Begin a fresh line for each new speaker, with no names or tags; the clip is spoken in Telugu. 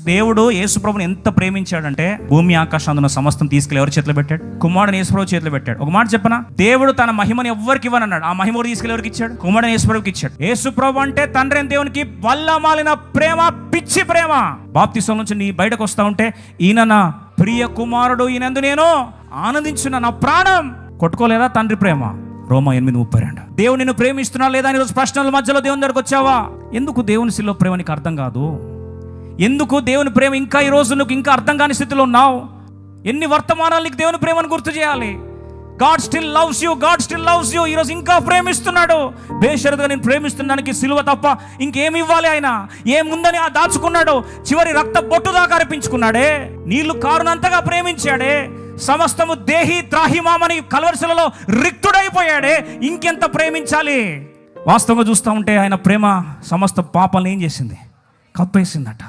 దేవుడు యేసుప్రభుని ఎంత ప్రేమించాడంటే భూమి ఆకాశం అందున్న సమస్తం తీసుకెళ్ళి ఎవరి చేతిలో పెట్టాడు? కుమారుని యేసుప్రభు చేతిలో పెట్టాడు. ఒక మాట చెప్పనా, దేవుడు తన మహిమని ఎవ్వరికి ఇవ్వనన్నాడు. ఆ మహిమ తీసుకెళ్ళి ఎవరికి ఇచ్చాడు? కుమారుని యేసుప్రభుకి ఇచ్చాడు. యేసుప్రభు అంటే తండ్రి అయిన దేవునికి వల్లమాలిన ప్రేమ, పిచ్చి ప్రేమ. బాప్తిసం నుంచి నీ బయటకు వస్తా ఉంటే, ఈయన నా ప్రియ కుమారుడు, ఈయనందు నేను ఆనందించున్నా, నా ప్రాణం. కొట్టుకోలేదా తండ్రి ప్రేమ? రోమా 8:32. దేవుడు నిన్ను ప్రేమిస్తున్నా లేదా? ఈరోజు ప్రశ్నల మధ్యలో దేవుని దగ్గరకు వచ్చావా? ఎందుకు దేవుని శిలువ ప్రేమ నీకు అర్థం కాదు? ఎందుకు దేవుని ప్రేమ ఇంకా ఈరోజు నువ్వు ఇంకా అర్థం కాని స్థితిలో ఉన్నావు? ఎన్ని వర్తమానాలు నీకు దేవుని ప్రేమను గుర్తు చేయాలి? God still loves you, God still loves you. ఈరోజు ఇంకా ప్రేమిస్తున్నాడు. బేషరతుగా నేను ప్రేమిస్తున్నానికి సిలువ తప్ప ఇంకేమి ఇవ్వాలి? ఆయన ఏముందని దాచుకున్నాడు. చివరి రక్త బొట్టు దాకా అర్పించుకున్నాడే. నీళ్లు కారునంతగా ప్రేమించాడే. సమస్తము దేహి త్రాహిమామని కలవరిశిలలో రిక్తుడైపోయాడే. ఇంకెంత ప్రేమించాలి? వాస్తవంగా చూస్తూ ఉంటే ఆయన ప్రేమ సమస్త పాపాలను ఏం చేసింది? కప్పేసిందట.